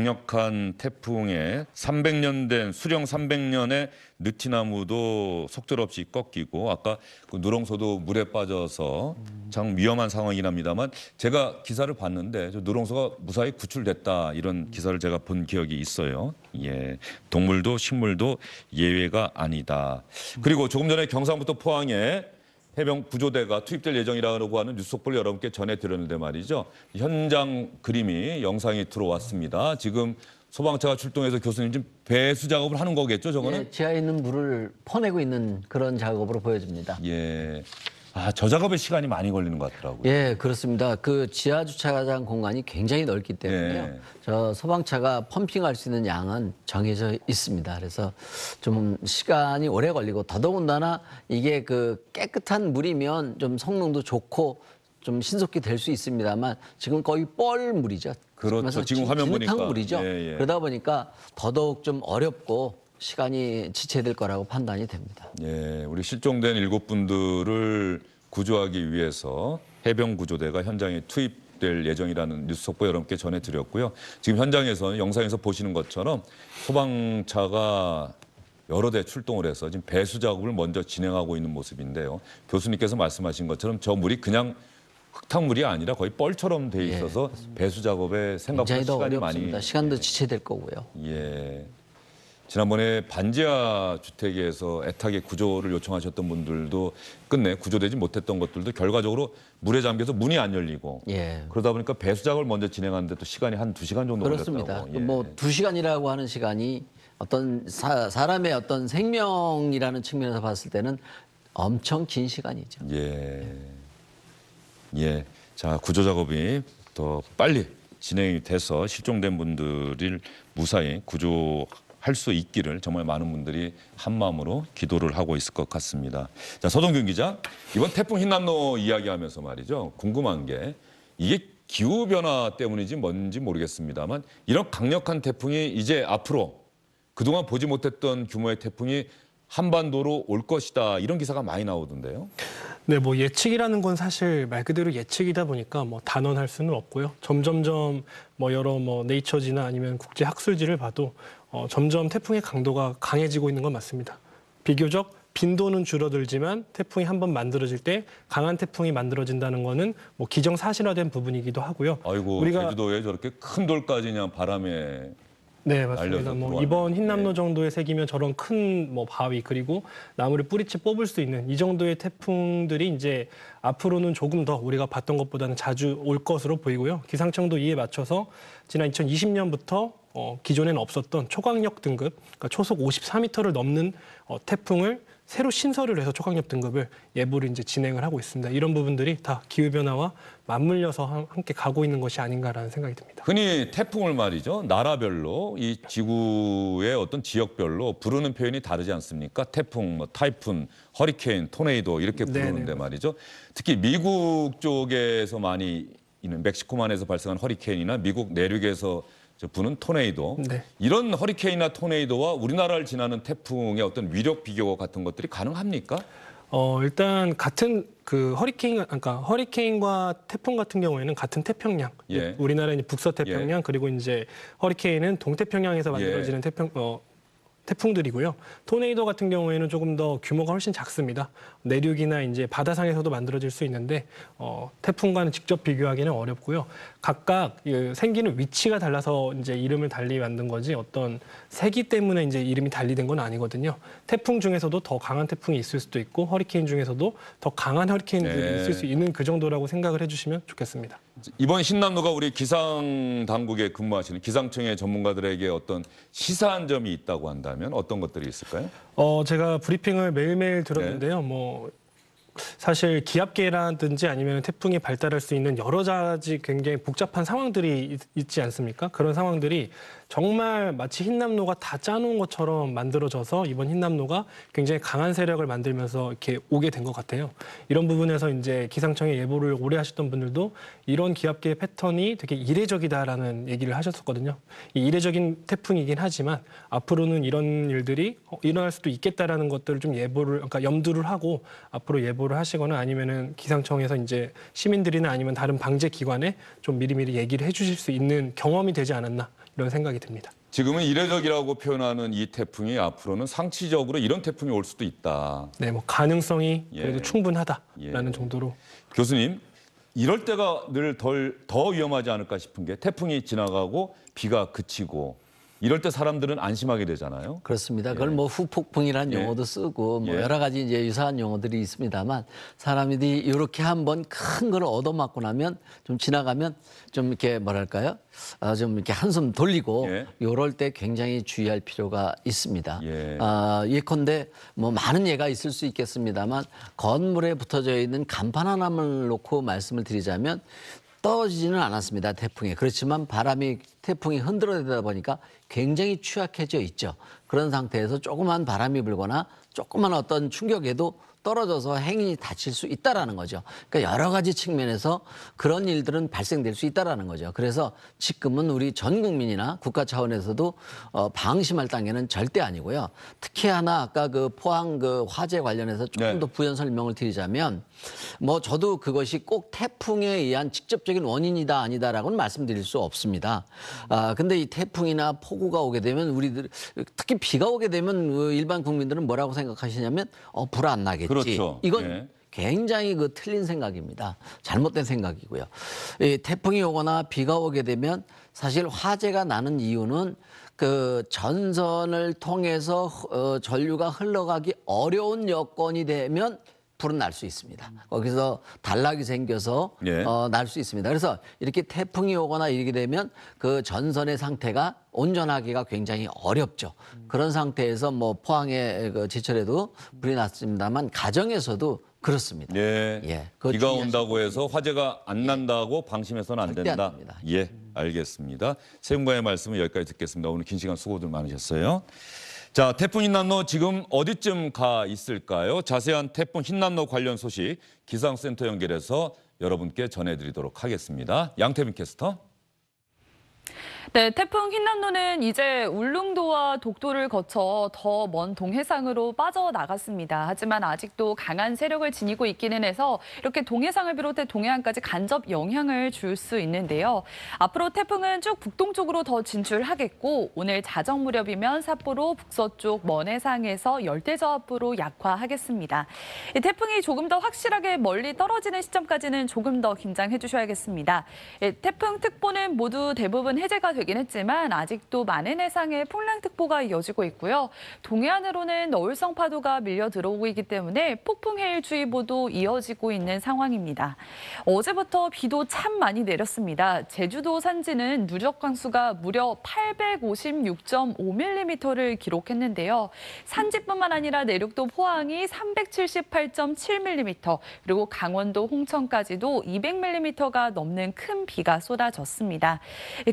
강력한 태풍에 300년 된 수령 300년의 느티나무도 속절없이 꺾이고 아까 그 누렁소도 물에 빠져서 참 위험한 상황이긴 합니다만 제가 기사를 봤는데 저 누렁소가 무사히 구출됐다 이런 기사를 제가 본 기억이 있어요. 예, 동물도 식물도 예외가 아니다. 그리고 조금 전에 경상북도 포항에 해병 구조대가 투입될 예정이라고 하는 뉴스 속보를 여러분께 전해드렸는데 말이죠. 현장 그림이 영상이 들어왔습니다. 지금 소방차가 출동해서 교수님 지금 배수 작업을 하는 거겠죠, 저거는? 예, 지하에 있는 물을 퍼내고 있는 그런 작업으로 보여집니다. 예. 아, 저 작업에 시간이 많이 걸리는 것 같더라고요. 예, 그렇습니다. 그 지하 주차장 공간이 굉장히 넓기 때문에요. 예. 저 소방차가 펌핑할 수 있는 양은 정해져 있습니다. 그래서 좀 시간이 오래 걸리고 더더군다나 이게 그 깨끗한 물이면 좀 성능도 좋고 좀 신속히 될 수 있습니다만 지금 거의 뻘물이죠. 그렇죠. 지금 화면 보니까. 물이죠. 예, 예. 그러다 보니까 더더욱 좀 어렵고 시간이 지체될 거라고 판단이 됩니다. 예, 우리 실종된 7분들을 구조하기 위해서 해병 구조대가 현장에 투입될 예정이라는 뉴스 속보 여러분께 전해드렸고요. 지금 현장에서 영상에서 보시는 것처럼 소방차가 여러 대 출동을 해서 지금 배수 작업을 먼저 진행하고 있는 모습인데요. 교수님께서 말씀하신 것처럼 저 물이 그냥 흙탕물이 아니라 거의 뻘처럼 돼 있어서 배수 작업에 생각보다 굉장히 더 시간이 어렵습니다. 많이 시간도 지체될 거고요. 예. 지난번에 반지하 주택에서 애타게 구조를 요청하셨던 분들도 끝내 구조되지 못했던 것들도 결과적으로 물에 잠겨서 문이 안 열리고 예. 그러다 보니까 배수 작업을 먼저 진행하는데 또 시간이 한 2시간 정도 그렇습니다. 걸렸다고. 예. 뭐 2시간이라고 하는 시간이 어떤 사람의 어떤 생명이라는 측면에서 봤을 때는 엄청 긴 시간이죠. 예. 예. 자, 구조 작업이 더 빨리 진행이 돼서 실종된 분들을 무사히 구조할 수 있기를 정말 많은 분들이 한 마음으로 기도를 하고 있을 것 같습니다. 자, 서동균 기자, 이번 태풍 흰남노 이야기하면서 말이죠. 궁금한 게 이게 기후 변화 때문인지 뭔지 모르겠습니다만 이런 강력한 태풍이 이제 앞으로 그동안 보지 못했던 규모의 태풍이 한반도로 올 것이다 이런 기사가 많이 나오던데요. 네, 뭐 예측이라는 건 사실 말 그대로 예측이다 보니까 뭐 단언할 수는 없고요. 점점점 뭐 여러 뭐 네이처지나 아니면 국제 학술지를 봐도 점점 태풍의 강도가 강해지고 있는 건 맞습니다. 비교적 빈도는 줄어들지만 태풍이 한번 만들어질 때 강한 태풍이 만들어진다는 거는 뭐 기정사실화된 부분이기도 하고요. 아이고, 제주도에 저렇게 큰 돌까지 그냥 바람에 네, 맞습니다. 날려서 뭐 들어왔네요. 이번 흰남노 네. 정도의 색이면 저런 큰 뭐 바위 그리고 나무를 뿌리째 뽑을 수 있는 이 정도의 태풍들이 이제 앞으로는 조금 더 우리가 봤던 것보다는 자주 올 것으로 보이고요. 기상청도 이에 맞춰서 지난 2020년부터 기존에는 없었던 초강력 등급, 그러니까 초속 54m를 넘는 태풍을 새로 신설을 해서 초강력 등급을 예보를 이제 진행을 하고 있습니다. 이런 부분들이 다 기후 변화와 맞물려서 함께 가고 있는 것이 아닌가라는 생각이 듭니다. 흔히 태풍을 말이죠. 나라별로 이 지구의 어떤 지역별로 부르는 표현이 다르지 않습니까? 태풍, 뭐 타이푼, 허리케인, 토네이도 이렇게 부르는데 네네. 말이죠. 특히 미국 쪽에서 많이 있는 멕시코만에서 발생한 허리케인이나 미국 내륙에서 부는 토네이도 네. 이런 허리케인이나 토네이도와 우리나라를 지나는 태풍의 어떤 위력 비교 같은 것들이 가능합니까? 일단 같은 그 그러니까 허리케인과 태풍 같은 경우에는 같은 태평양. 예. 우리나라는 북서태평양 그리고 이제 허리케인은 동태평양에서 만들어지는 태풍들이고요. 토네이도 같은 경우에는 조금 더 규모가 훨씬 작습니다. 내륙이나 이제 바다상에서도 만들어질 수 있는데 태풍과는 직접 비교하기는 어렵고요. 각각 생기는 위치가 달라서 이제 이름을 달리 만든 거지 어떤 세기 때문에 이제 이름이 달리된 건 아니거든요. 태풍 중에서도 더 강한 태풍이 있을 수도 있고 허리케인 중에서도 더 강한 허리케인들이 네. 있을 수 있는 그 정도라고 생각을 해주시면 좋겠습니다. 이번 흰남노가 우리 기상 당국에 근무하시는 기상청의 전문가들에게 어떤 시사한 점이 있다고 한다면 어떤 것들이 있을까요? 제가 브리핑을 매일매일 들었는데요. 뭐 사실 기압계라든지 아니면 태풍이 발달할 수 있는 여러 가지 굉장히 복잡한 상황들이 있지 않습니까? 그런 상황들이 정말 마치 흰남노가 다 짜놓은 것처럼 만들어져서 이번 흰남노가 굉장히 강한 세력을 만들면서 이렇게 오게 된 것 같아요. 이런 부분에서 이제 기상청의 예보를 오래 하셨던 분들도 이런 기압계의 패턴이 되게 이례적이다라는 얘기를 하셨었거든요. 이 이례적인 태풍이긴 하지만 앞으로는 이런 일들이 일어날 수도 있겠다라는 것들을 좀 그러니까 염두를 하고 앞으로 예보를 하시거나 아니면은 기상청에서 이제 시민들이나 아니면 다른 방제 기관에 좀 미리미리 얘기를 해주실 수 있는 경험이 되지 않았나. 이런 생각이 듭니다. 지금은 이례적이라고 표현하는 이 태풍이 앞으로는 상치적으로 이런 태풍이 올 수도 있다. 네, 뭐 가능성이 예. 그래도 충분하다라는 예. 정도로. 교수님, 이럴 때가 늘 더 위험하지 않을까 싶은 게 태풍이 지나가고 비가 그치고 이럴 때 사람들은 안심하게 되잖아요. 그렇습니다. 그걸 뭐 후폭풍이라는 예. 용어도 쓰고 뭐 예. 여러 가지 이제 유사한 용어들이 있습니다만 사람들이 이렇게 한번 큰 걸 얻어맞고 나면 좀 지나가면 좀 이렇게 뭐랄까요? 좀 이렇게 한숨 돌리고 예. 이럴 때 굉장히 주의할 필요가 있습니다. 예. 예컨대 뭐 많은 예가 있을 수 있겠습니다만 건물에 붙어져 있는 간판 하나만 놓고 말씀을 드리자면 떨어지지는 않았습니다. 태풍에. 그렇지만 태풍이 흔들어대다 보니까 굉장히 취약해져 있죠. 그런 상태에서 조그만 바람이 불거나 조그만 어떤 충격에도 떨어져서 행인이 다칠 수 있다라는 거죠. 그러니까 여러 가지 측면에서 그런 일들은 발생될 수 있다라는 거죠. 그래서 지금은 우리 전 국민이나 국가 차원에서도 방심할 단계는 절대 아니고요. 특히 하나 아까 그 포항 그 화재 관련해서 조금 네. 더 부연 설명을 드리자면 뭐 저도 그것이 꼭 태풍에 의한 직접적인 원인이다 아니다라고는 말씀드릴 수 없습니다. 근데 이 태풍이나 폭우가 오게 되면 우리들 특히 비가 오게 되면 일반 국민들은 뭐라고 생각하시냐면 불 안 나겠지. 그렇죠. 이건 예. 굉장히 그 틀린 생각입니다. 잘못된 생각이고요. 이 태풍이 오거나 비가 오게 되면 사실 화재가 나는 이유는 그 전선을 통해서 전류가 흘러가기 어려운 여건이 되면 불은 날 수 있습니다. 거기서 단락이 생겨서 예. 날 수 있습니다. 그래서 이렇게 태풍이 오거나 이렇게 되면 그 전선의 상태가 온전하기가 굉장히 어렵죠. 그런 상태에서 뭐 포항의 그 제철에도 불이 났습니다만 가정에서도 그렇습니다. 예. 예, 그거 비가 주의하시고. 온다고 해서 화재가 안 난다고 방심해서는 안 절대 안 된다. 됩니다. 예, 알겠습니다. 세분과의 말씀은 여기까지 듣겠습니다. 오늘 긴 시간 수고들 많으셨어요. 자, 태풍 흰남노 지금 어디쯤 가 있을까요? 자세한 태풍 흰남노 관련 소식 기상센터 연결해서 여러분께 전해드리도록 하겠습니다. 양태빈 캐스터. 네, 태풍 흰남노는 이제 울릉도와 독도를 거쳐 더 먼 동해상으로 빠져나갔습니다. 하지만 아직도 강한 세력을 지니고 있기는 해서 이렇게 동해상을 비롯해 동해안까지 간접 영향을 줄 수 있는데요. 앞으로 태풍은 쭉 북동쪽으로 더 진출하겠고 오늘 자정 무렵이면 삿포로 북서쪽 먼 해상에서 열대저압으로 약화하겠습니다. 이 태풍이 조금 더 확실하게 멀리 떨어지는 시점까지는 조금 더 긴장해 주셔야겠습니다. 태풍 특보는 모두 대부분 해제가 되긴 했지만 아직도 많은 해상에 풍랑특보가 이어지고 있고요. 동해안으로는 너울성 파도가 밀려 들어오고 있기 때문에 폭풍해일주의보도 이어지고 있는 상황입니다. 어제부터 비도 참 많이 내렸습니다. 제주도 산지는 누적 강수가 무려 856.5mm를 기록했는데요. 산지뿐만 아니라 내륙도 포항이 378.7mm, 그리고 강원도 홍천까지도 200mm가 넘는 큰 비가 쏟아졌습니다.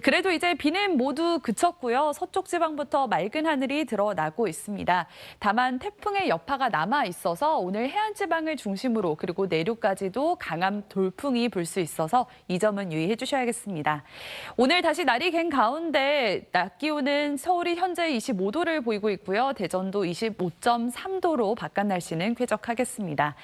그래도 이제 비는 모두 그쳤고요. 서쪽 지방부터 맑은 하늘이 드러나고 있습니다. 다만 태풍의 여파가 남아 있어서 오늘 해안 지방을 중심으로 그리고 내륙까지도 강한 돌풍이 불 수 있어서 이 점은 유의해 주셔야겠습니다. 오늘 다시 날이 갠 가운데 낮 기온은 서울이 현재 25도를 보이고 있고요. 대전도 25.3도로 바깥 날씨는 쾌적하겠습니다.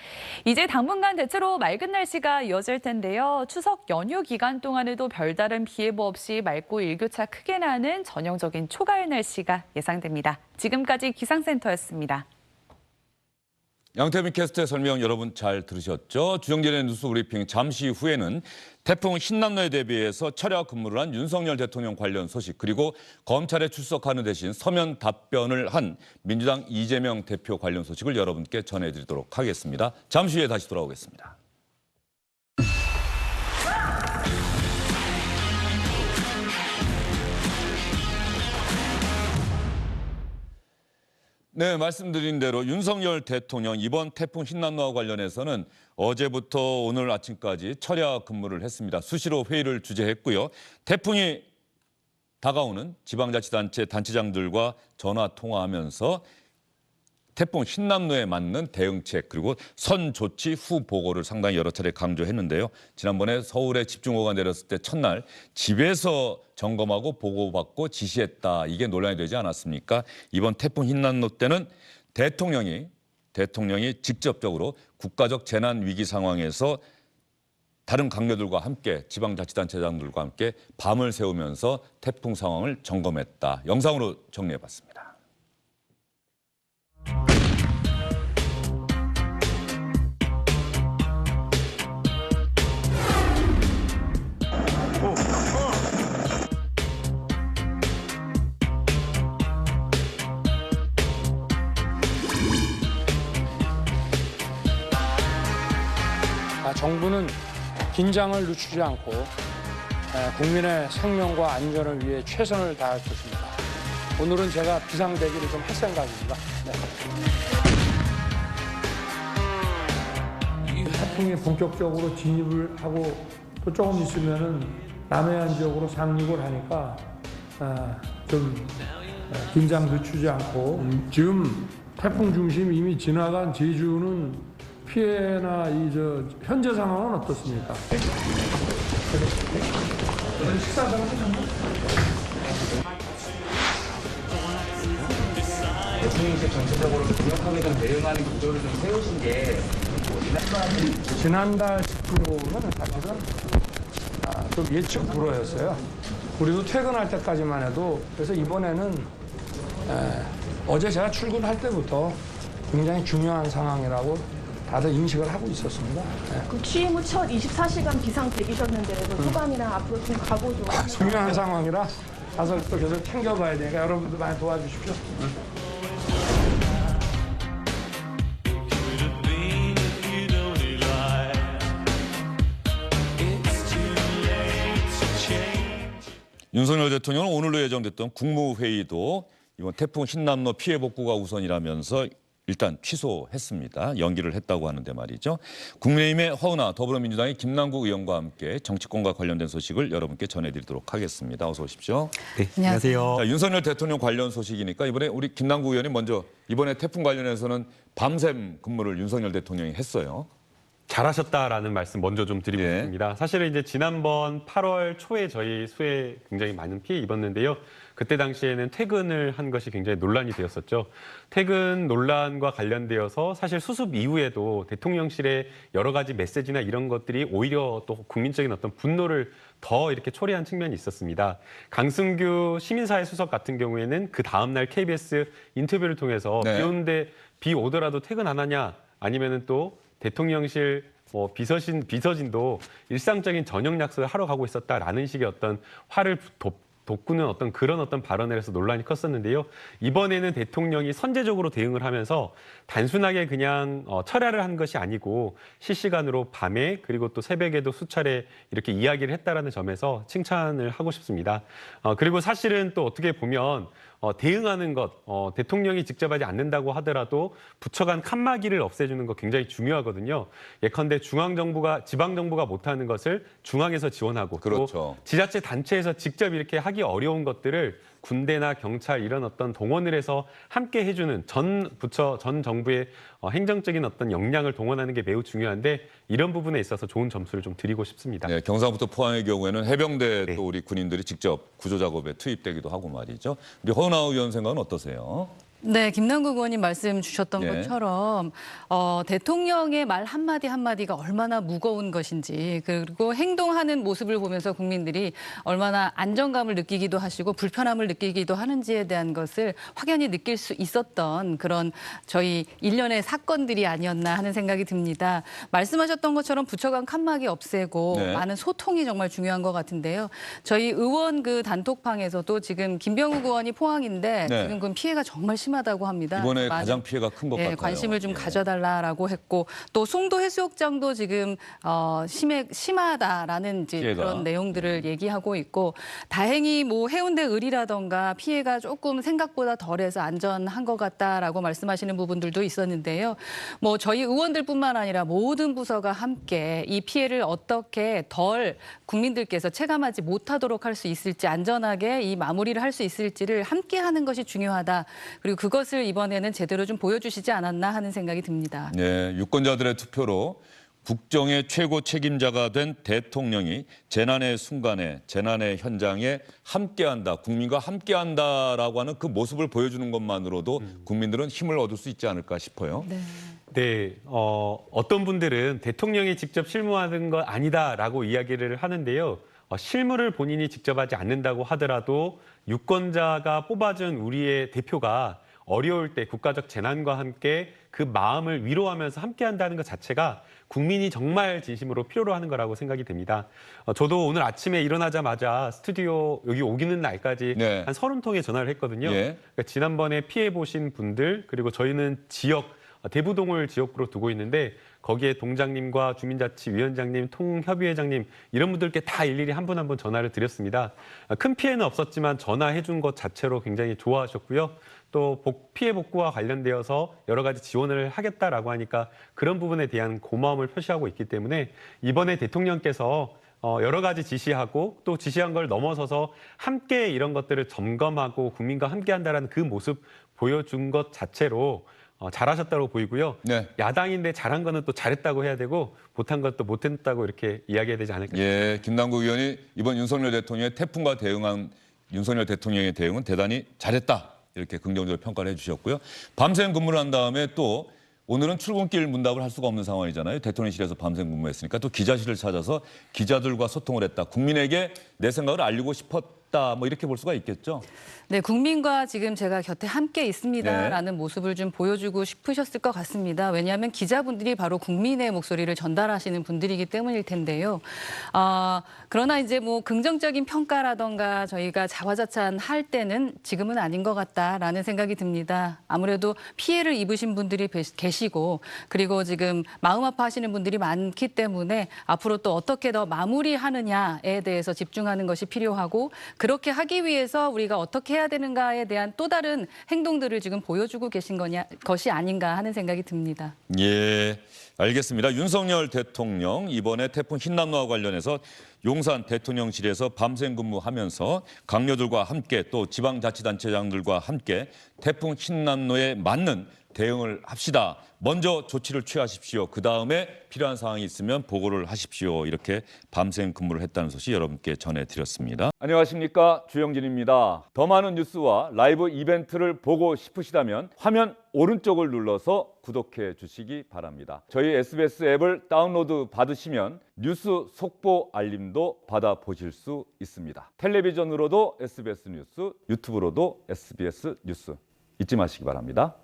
이제 당분간 대체로 맑은 날씨가 이어질 텐데요. 추석 연휴 기간 동안에도 별다른 비 예보 없이 맑고 일교차 크게 나는 전형적인 초가을 날씨가 예상됩니다. 지금까지 기상센터였습니다. 양태빈 캐스터의 설명 여러분 잘 들으셨죠? 주정진의 뉴스 브리핑 잠시 후에는 태풍 흰남노에 대비해서 철야 근무를 한 윤석열 대통령 관련 소식 그리고 검찰에 출석하는 대신 서면 답변을 한 민주당 이재명 대표 관련 소식을 여러분께 전해드리도록 하겠습니다. 잠시 후에 다시 돌아오겠습니다. 네, 말씀드린 대로 윤석열 대통령 이번 태풍 흰남노와 관련해서는 어제부터 오늘 아침까지 철야 근무를 했습니다. 수시로 회의를 주재했고요. 태풍이 다가오는 지방자치단체 단체장들과 전화 통화하면서 태풍 흰남노에 맞는 대응책 그리고 선 조치 후 보고를 상당히 여러 차례 강조했는데요. 지난번에 서울에 집중호우가 내렸을 때 첫날 집에서 점검하고 보고받고 지시했다. 이게 논란이 되지 않았습니까? 이번 태풍 흰남노 때는 대통령이 직접적으로 국가적 재난 위기 상황에서 다른 강요들과 함께 지방자치단체장들과 함께 밤을 새우면서 태풍 상황을 점검했다. 영상으로 정리해봤습니다. 정부는 긴장을 늦추지 않고 국민의 생명과 안전을 위해 최선을 다할 것입니다. 오늘은 제가 비상대기를 좀 할 생각입니다. 네. 태풍이 본격적으로 진입을 하고 또 조금 있으면은 남해안 지역으로 상륙을 하니까 좀 긴장 늦추지 않고 지금 태풍 중심 이미 지나간 제주는 피해나 현재 상황은 어떻습니까? 대통령실 전체적으로 강력하게 좀 대응하는 구조를 좀 세우신 게 지난달 10%는 사실은 좀 예측 불허였어요. 우리도 퇴근할 때까지만 해도 그래서 이번에는 어제 제가 출근할 때부터 굉장히 중요한 상황이라고 다들 인식을 하고 있었습니다. 그 취임 후 첫 24시간 비상 대기셨는데 그 소감이나 앞으로 좀 각오 좀. 중요한 상황이라 가서 또 계속 챙겨봐야 되니까 여러분들 많이 도와주십시오. 윤석열 대통령은 오늘로 예정됐던 국무회의도 이번 태풍 흰남노 피해 복구가 우선이라면서 일단 취소했습니다. 연기를 했다고 하는데 말이죠. 국민의힘의 허은하, 더불어민주당의 김남국 의원과 함께 정치권과 관련된 소식을 여러분께 전해드리도록 하겠습니다. 어서 오십시오. 네, 안녕하세요. 자, 윤석열 대통령 관련 소식이니까 이번에 우리 김남국 의원이 먼저 이번에 태풍 관련해서는 밤샘 근무를 윤석열 대통령이 했어요. 잘하셨다라는 말씀 먼저 좀 드리고 예. 싶습니다. 사실은 이제 지난번 8월 초에 저희 수해 굉장히 많은 피해 입었는데요. 그때 당시에는 퇴근을 한 것이 굉장히 논란이 되었었죠. 퇴근 논란과 관련되어서 사실 수습 이후에도 대통령실의 여러 가지 메시지나 이런 것들이 오히려 또 국민적인 어떤 분노를 더 이렇게 초래한 측면이 있었습니다. 강승규 시민사회 수석 같은 경우에는 그 다음날 KBS 인터뷰를 통해서 네. 비 오는데 비 오더라도 퇴근 안 하냐 아니면은 또 대통령실 비서진도 일상적인 저녁 약속을 하러 가고 있었다라는 식의 어떤 화를 돋구는 어떤 그런 어떤 발언을 해서 논란이 컸었는데요. 이번에는 대통령이 선제적으로 대응을 하면서 단순하게 그냥 철야를 한 것이 아니고 실시간으로 밤에 그리고 또 새벽에도 수차례 이렇게 이야기를 했다라는 점에서 칭찬을 하고 싶습니다. 그리고 사실은 또 어떻게 보면 대응하는 것, 대통령이 직접 하지 않는다고 하더라도 부처 간 칸막이를 없애주는 거 굉장히 중요하거든요. 예컨대 중앙정부가, 지방정부가 못하는 것을 중앙에서 지원하고 그렇죠. 또 지자체 단체에서 직접 이렇게 하기 어려운 것들을 군대나 경찰 이런 어떤 동원을 해서 함께 해주는 전 부처, 전 정부의 행정적인 어떤 역량을 동원하는 게 매우 중요한데 이런 부분에 있어서 좋은 점수를 좀 드리고 싶습니다. 네, 경상부터 포항의 경우에는 해병대 네. 또 우리 군인들이 직접 구조 작업에 투입되기도 하고 말이죠. 우리 허은하 의원 생각은 어떠세요? 네, 김남국 의원님 말씀 주셨던 예. 것처럼 대통령의 말 한마디 한마디가 얼마나 무거운 것인지 그리고 행동하는 모습을 보면서 국민들이 얼마나 안정감을 느끼기도 하시고 불편함을 느끼기도 하는지에 대한 것을 확연히 느낄 수 있었던 그런 저희 일련의 사건들이 아니었나 하는 생각이 듭니다. 말씀하셨던 것처럼 부처 간 칸막이 없애고 네. 많은 소통이 정말 중요한 것 같은데요. 저희 의원 그 단톡방에서도 지금 김병욱 의원이 포항인데 네. 지금 그 피해가 정말 심하다고 합니다. 이번에 많은, 가장 피해가 큰 것 같아요. 관심을 좀 예. 가져달라라고 했고 또 송도 해수욕장도 지금 심하다라는 이제 피해가. 그런 내용들을 얘기하고 있고 다행히 뭐 해운대 을이라던가 피해가 조금 생각보다 덜해서 안전한 것 같다라고 말씀하시는 부분들도 있었는데요. 뭐 저희 의원들뿐만 아니라 모든 부서가 함께 이 피해를 어떻게 덜 국민들께서 체감하지 못하도록 할 수 있을지 안전하게 이 마무리를 할 수 있을지를 함께 하는 것이 중요하다. 그리고 그것을 이번에는 제대로 좀 보여주시지 않았나 하는 생각이 듭니다. 네, 유권자들의 투표로 국정의 최고 책임자가 된 대통령이 재난의 순간에, 재난의 현장에 함께한다, 국민과 함께한다라고 하는 그 모습을 보여주는 것만으로도 국민들은 힘을 얻을 수 있지 않을까 싶어요. 네. 네, 어떤 분들은 대통령이 직접 실무하는 건 아니다라고 이야기를 하는데요. 실무를 본인이 직접 하지 않는다고 하더라도 유권자가 뽑아준 우리의 대표가 어려울 때 국가적 재난과 함께 그 마음을 위로하면서 함께한다는 것 자체가 국민이 정말 진심으로 필요로 하는 거라고 생각이 됩니다. 저도 오늘 아침에 일어나자마자 스튜디오 여기 오기는 날까지 네. 한 30통의 전화를 했거든요. 예. 그러니까 지난번에 피해 보신 분들 그리고 저희는 지역 대부동을 지역구로 두고 있는데 거기에 동장님과 주민자치위원장님, 통협의회장님 이런 분들께 다 일일이 한 분 한 분 전화를 드렸습니다. 큰 피해는 없었지만 전화해 준 것 자체로 굉장히 좋아하셨고요. 또 피해 복구와 관련되어서 여러 가지 지원을 하겠다라고 하니까 그런 부분에 대한 고마움을 표시하고 있기 때문에 이번에 대통령께서 여러 가지 지시하고 또 지시한 걸 넘어서서 함께 이런 것들을 점검하고 국민과 함께한다라는 그 모습 보여준 것 자체로 잘하셨다고 보이고요. 네. 야당인데 잘한 거는 또 잘했다고 해야 되고 못한 것도 못했다고 이렇게 이야기해야 되지 않을까 싶습니다. 예, 김남국 의원이 이번 윤석열 대통령의 태풍과 대응한 윤석열 대통령의 대응은 대단히 잘했다. 이렇게 긍정적으로 평가를 해주셨고요. 밤샘 근무를 한 다음에 또 오늘은 출근길 문답을 할 수가 없는 상황이잖아요. 대통령실에서 밤샘 근무했으니까 또 기자실을 찾아서 기자들과 소통을 했다. 국민에게 내 생각을 알리고 싶었다. 뭐 이렇게 볼 수가 있겠죠. 네, 국민과 지금 제가 곁에 함께 있습니다라는 모습을 좀 보여주고 싶으셨을 것 같습니다. 왜냐하면 기자분들이 바로 국민의 목소리를 전달하시는 분들이기 때문일 텐데요. 그러나 이제 뭐 긍정적인 평가라던가 저희가 자화자찬할 때는 지금은 아닌 것 같다라는 생각이 듭니다. 아무래도 피해를 입으신 분들이 계시고 그리고 지금 마음 아파하시는 분들이 많기 때문에 앞으로 또 어떻게 더 마무리하느냐에 대해서 집중하는 것이 필요하고 그렇게 하기 위해서 우리가 어떻게 해야 되는가에 대한 또 다른 행동들을 지금 보여주고 계신 것이 아닌가 하는 생각이 듭니다. 예, 알겠습니다. 윤석열 대통령 이번에 태풍 흰남노와 관련해서 용산 대통령실에서 밤샘 근무하면서 강요들과 함께 또 지방자치단체장들과 함께 태풍 흰남노에 맞는 대응을 합시다. 먼저 조치를 취하십시오. 그다음에 필요한 사항이 있으면 보고를 하십시오. 이렇게 밤샘 근무를 했다는 소식 여러분께 전해드렸습니다. 안녕하십니까, 주영진입니다. 더 많은 뉴스와 라이브 이벤트를 보고 싶으시다면 화면 오른쪽을 눌러서 구독해 주시기 바랍니다. 저희 SBS 앱을 다운로드 받으시면 뉴스 속보 알림도 받아보실 수 있습니다. 텔레비전으로도 SBS 뉴스, 유튜브로도 SBS 뉴스 잊지 마시기 바랍니다.